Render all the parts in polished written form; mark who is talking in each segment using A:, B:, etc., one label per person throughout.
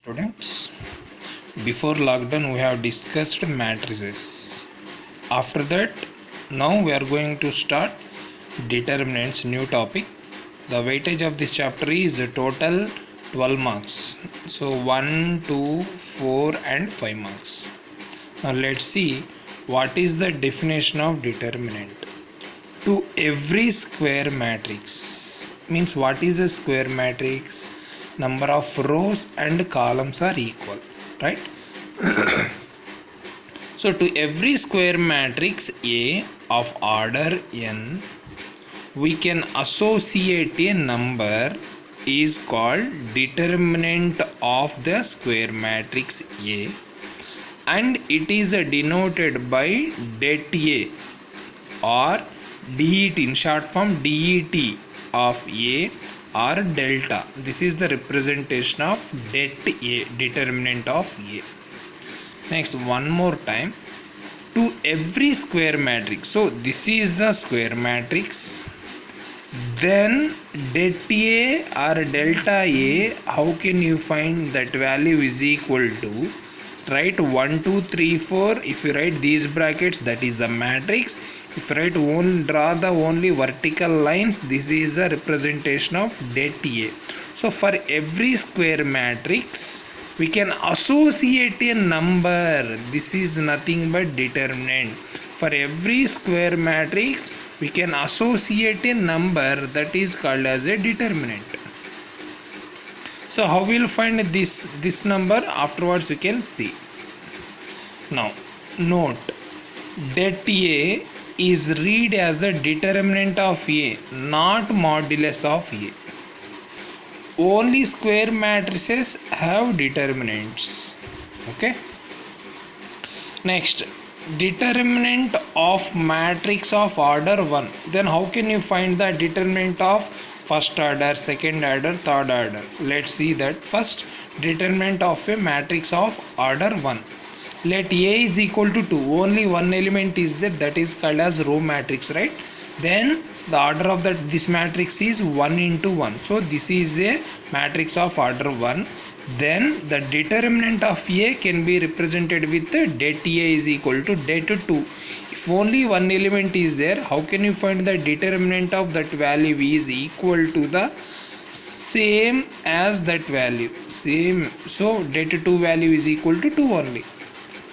A: Students, before lockdown we have discussed matrices. After that, now we are going to start determinants, new topic. The weightage of this chapter is total 12 marks. So 1, 2, 4 and 5 marks. Now let's see what is the definition of determinant. To every square matrix means what is a square matrix? Number of rows and columns are equal, right? So to every square matrix A of order n, we can associate a number is called determinant of the square matrix A, and it is denoted by det A or det, in short form det of A or delta. This is the representation of det A, determinant of A. Next, one more time, to every square matrix. So this is the square matrix. Then det A or delta A, how can you find that value is equal to? Write 1, 2, 3, 4. If you write these brackets, that is the matrix. If you write draw the only vertical lines, this is the representation of det A. So for every square matrix, we can associate a number. This is nothing but determinant. For every square matrix, we can associate a number that is called as a determinant. So how we will find this number? Afterwards we can see. Now note, det A is read as a determinant of A, not modulus of A. Only square matrices have determinants. Okay. Next, determinant of matrix of order 1. Then how can you find the determinant of first order, second order, third order? Let's see that. First, determinant of a matrix of order 1. Let A is equal to 2. Only one element is there, that is called as row matrix, right? Then the order of this matrix is 1 into 1. So this is a matrix of order 1. Then the determinant of A can be represented with det A is equal to det 2. If only one element is there, how can you find the determinant of that value is equal to the same as that value? Same. So det 2 value is equal to 2 only.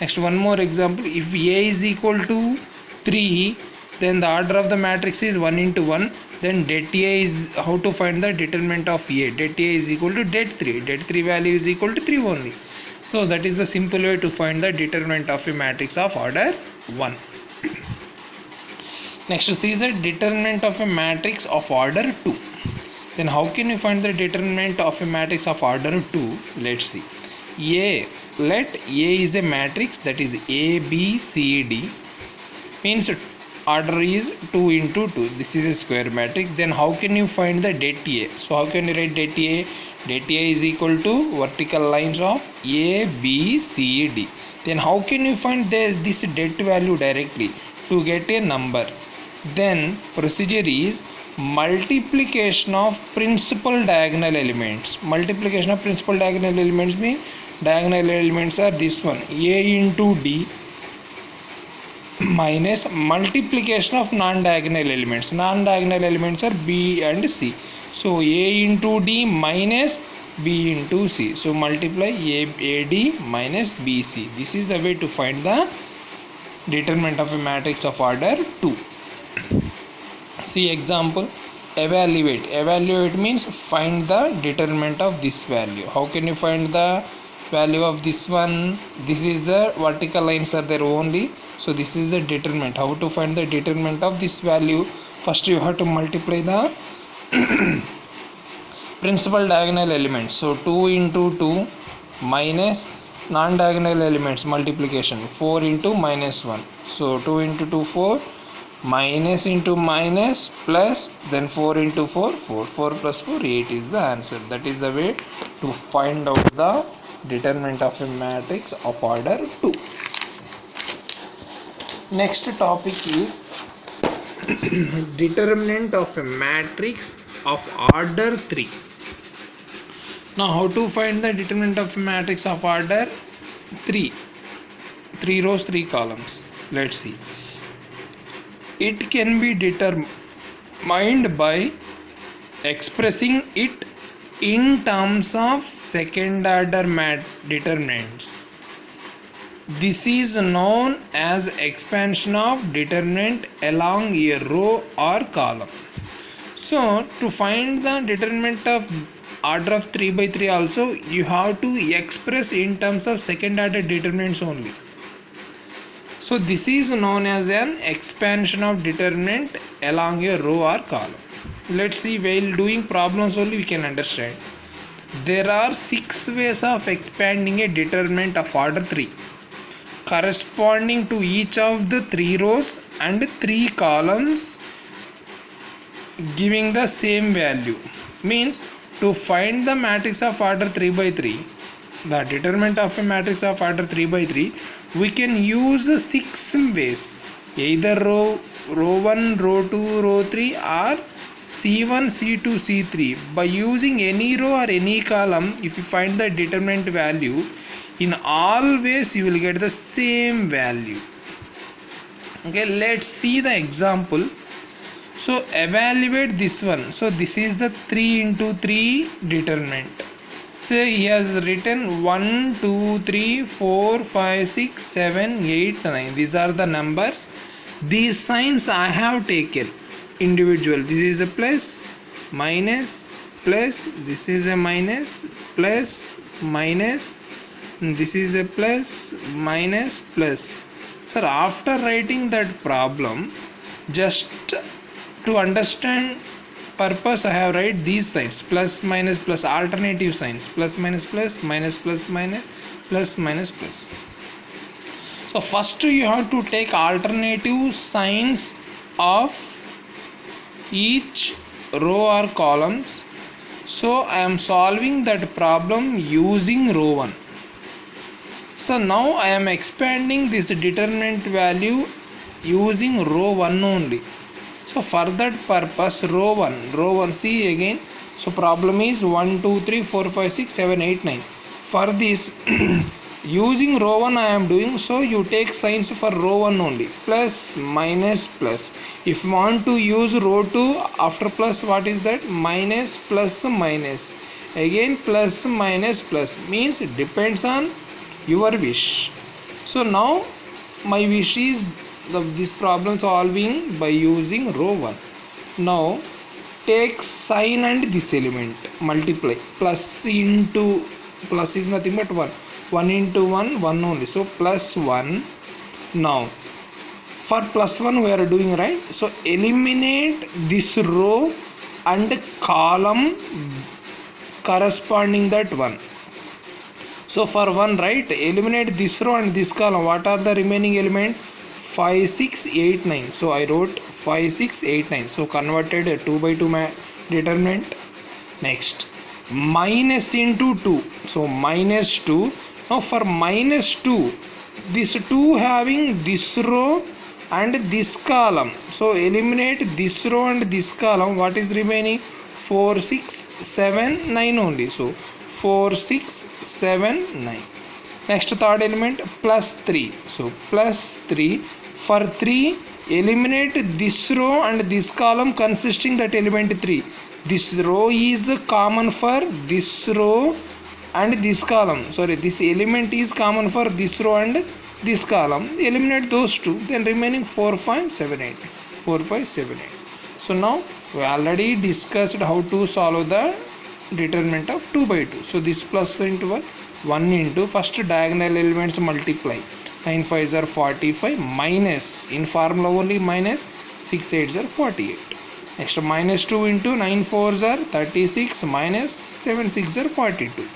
A: Next, one more example. If A is equal to 3, then the order of the matrix is 1 into 1. Then det A is, how to find the determinant of A? Det A is equal to det 3. Det 3 value is equal to 3 only. So that is the simple way to find the determinant of a matrix of order 1. Next, see the determinant of a matrix of order 2. Then how can you find the determinant of a matrix of order 2? Let's see. Let A is a matrix, that is A, B, C, D. Means order is 2 into 2. This is a square matrix. Then how can you find the det A? So how can you write det A? Det A is equal to vertical lines of A, B, C, D. Then how can you find this det value directly to get a number? Then procedure is multiplication of principal diagonal elements. Multiplication of principal diagonal elements means diagonal elements are this one, A into D, minus multiplication of non-diagonal elements. Non-diagonal elements are B and C. So A into D minus B into C. So multiply AD minus BC. This is the way to find the determinant of a matrix of order 2. See example. Evaluate means find the determinant of this value. How can you find the value of this one? This is the vertical lines are there only. So this is the determinant. How to find the determinant of this value? First you have to multiply the principal diagonal elements. So 2 into 2 minus non-diagonal elements multiplication 4 into minus 1. So 2 into 2 4, minus into minus plus, then 4 into 4 4. 4 plus 4 8 is the answer. That is the way to find out the determinant of a matrix of order 2. Next topic is determinant of a matrix of order 3. Now how to find the determinant of a matrix of order 3? 3 rows 3 columns. Let's see. It can be determined by expressing it in terms of second order determinants. This is known as expansion of determinant along a row or column. So to find the determinant of order of 3 by 3 also, you have to express in terms of second order determinants only. So this is known as an expansion of determinant along a row or column. Let's see, while doing problems only we can understand. There are 6 ways of expanding a determinant of order 3, corresponding to each of the 3 rows and 3 columns giving the same value. Means to find the matrix of order 3 by 3, the determinant of a matrix of order 3 by 3, we can use 6 ways, either row 1, row 2, row 3 or C1, C2, C3. By using any row or any column, if you find the determinant value, in all ways you will get the same value. Okay, let's see the example. So evaluate this one. So this is the 3 into 3 determinant. So he has written 1, 2, 3, 4, 5, 6, 7, 8, 9. These are the numbers. These signs I have taken individual. This is a plus, minus, plus. This is a minus, plus, minus. This is a plus, minus, plus. Sir, after writing that problem, just to understand purpose, I have write these signs, plus, minus, plus, alternative signs, plus, minus, plus, minus, plus, minus, plus, minus, plus. So first you have to take alternative signs of each row or columns. So I am solving that problem using row 1. So now I am expanding this determinant value using row 1 only. So for that purpose, row 1, see again. So problem is 1, 2, 3, 4, 5, 6, 7, 8, 9. For this using row 1 I am doing, so you take signs for row 1 only, plus, minus, plus. If you want to use row 2, after plus, what is that? Minus, plus, minus. Again plus, minus, plus. Means it depends on your wish. So now my wish is this problem solving by using row 1. Now take sign and this element, multiply. Plus into, plus is nothing but 1. 1 into 1, 1 only. So plus 1. Now for plus 1 we are doing, right? So eliminate this row and column corresponding that 1. So for 1, right, eliminate this row and this column. What are the remaining element? 5, 6, 8, 9. So I wrote 5, 6, 8, 9. So converted a 2 by 2 determinant. Next, minus into 2. So minus 2. Now for minus 2, this 2 having this row and this column. So eliminate this row and this column. What is remaining? 4, 6, 7, 9 only. So 4, 6, 7, 9. Next third element, plus 3. So plus 3. For 3, eliminate this row and this column consisting that element 3. This row is common for this row and this column. Sorry, this element is common for this row and this column. Eliminate those two. Then remaining 4, 5, 7, 8. 4, 5, 7, 8. So now we already discussed how to solve the determinant of 2 by 2. So this plus into 1 into first diagonal elements multiply. 9 5s are 45, minus, in formula only minus, 6 8s are 48. Next minus 2 into 9 4s are 36, minus 7 6s are 42.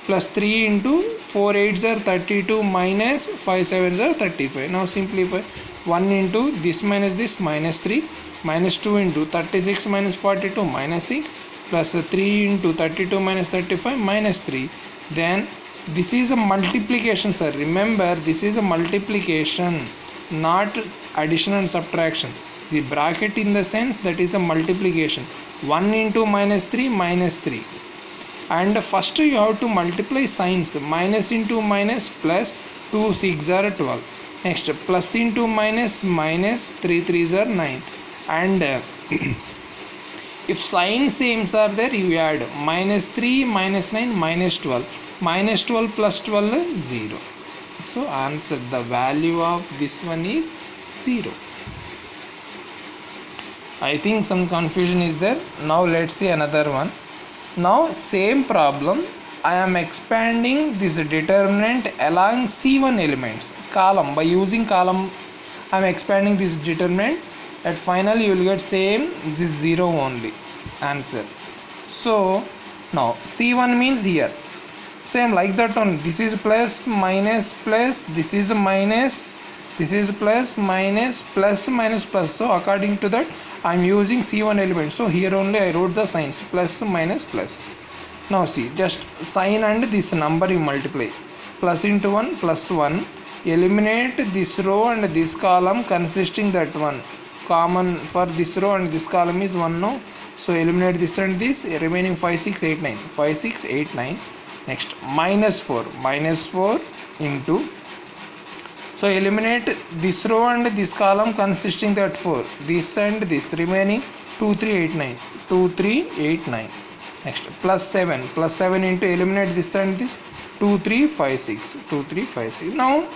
A: Plus 3 into 4 8s are 32, minus 5 7s are 35. Now simplify. 1 into this minus this, minus 3, minus 2 into 36 minus 42, minus 6, plus 3 into 32 minus 35, minus 3. Then this is a multiplication, sir. Remember, this is a multiplication, not addition and subtraction. The bracket in the sense that is a multiplication. 1 into minus 3, minus 3. and first you have to multiply signs. Minus into minus, plus 2 6 are 12. Next plus into minus, minus 3 3s are 9, and if sign same are there, you add minus 3 minus 9 minus 12. Minus 12 plus 12 0. So answer, the value of this one is 0. I think some confusion is there. Now let's see another one. Now same problem, I am expanding this determinant along C1 elements column. By using column I am expanding this determinant. At final you will get same this 0 only answer. So now C1 means here same like that one. This is plus minus plus, this is minus, this is plus minus plus minus plus. So according to that I am using C1 element. So here only I wrote the signs plus minus plus. Now see, just sign and this number you multiply. Plus into 1 plus 1. Eliminate this row and this column consisting that one. Common for this row and this column is 1 no. So eliminate this and this, remaining 5 6 8 9. 5 6 8 9. Next minus 4. Minus 4 into. So eliminate this row and this column consisting that 4. This and this, remaining 2 3 8 9. 2 3 8 9. Next plus 7. Plus 7 into, eliminate this and this, 2 3 5 6. 2 3 5 6. Now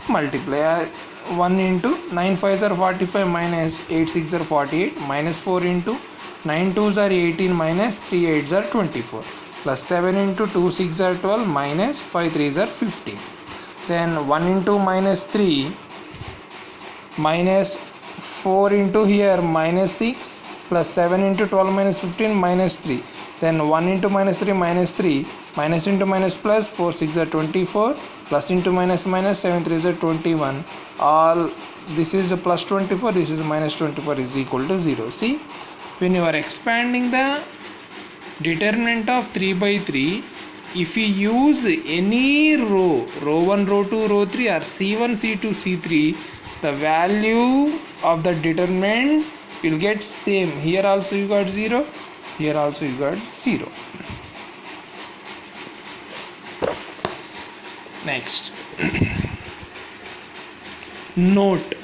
A: multiply 1 into 9 5s are 45 minus 8 6 are 48 minus 4 into 9 2s are 18 minus 3 8s are 24 plus 7 into 2 6 are 12 minus 5 3s are 15. Then 1 into minus 3 minus 4 into here minus 6 plus 7 into 12 minus 15 minus 3. Then 1 into minus 3 minus 3 minus into minus plus 4 6 are 24 plus into minus minus 7 3 are 21. All this is a plus 24, this is minus 24 is equal to 0. See, when you are expanding the determinant of 3 by 3, if you use any row 1 row 2 row 3 or C1 C2 C3, the value of the determinant will get same. Here also you got 0, here also you got 0. Next note,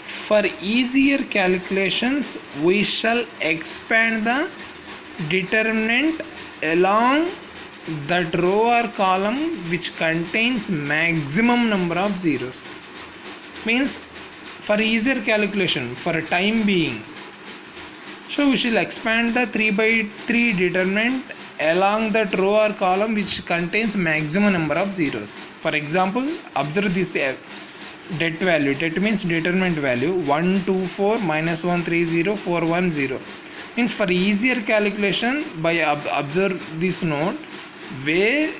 A: for easier calculations we shall expand the determinant along that row or column which contains maximum number of zeros. Means for easier calculation, for a time being, so we shall expand the 3 by 3 determinant along that row or column which contains maximum number of zeros. For example, observe this det value. Det means determinant value 1 2 4 minus 1 3 0 4 1 0. Means for easier calculation, by observe this note, where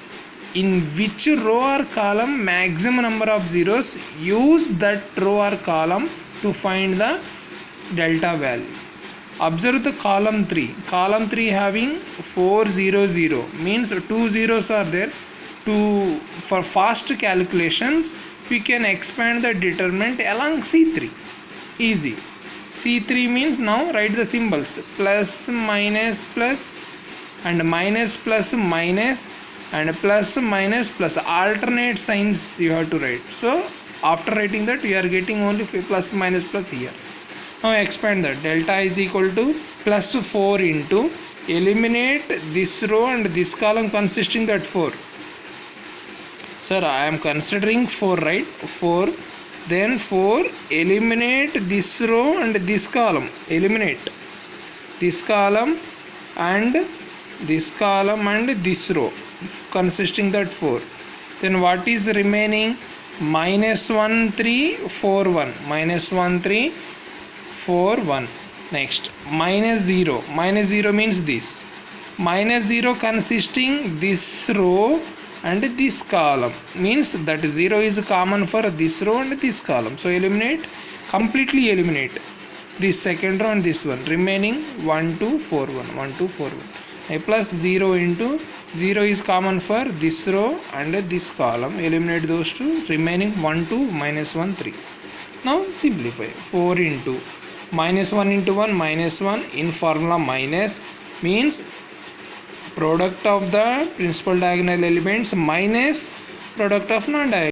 A: in which row or column maximum number of zeros, use that row or column to find the delta value. Observe the column 3. Column 3 having 4 0 0 means 2 zeros are there. For fast calculations we can expand the determinant along C3. Easy. C3 means, now write the symbols, plus minus plus and minus plus minus and plus minus plus, alternate signs you have to write. So after writing that you are getting only plus minus plus here. Now expand that. Delta is equal to plus 4 into, eliminate this row and this column consisting that 4. Sir, I am considering 4, right? 4. Then 4, eliminate this row and this column. Eliminate this column and this column and this row consisting that 4. Then what is remaining? Minus 1 3 4 1. Minus 1 3 4 1. Next minus 0. Minus 0 means this. Minus 0 consisting this row and this column, means that 0 is common for this row and this column. So eliminate, completely eliminate this second row and this one, remaining 1 2 4 1. 1 2 4 1. A plus 0 into, 0 is common for this row and this column, eliminate those two, remaining 1 2 minus 1 3. Now simplify. 4 into minus 1 into 1 minus 1, in formula minus means product of the principal diagonal elements minus product of non-diagonal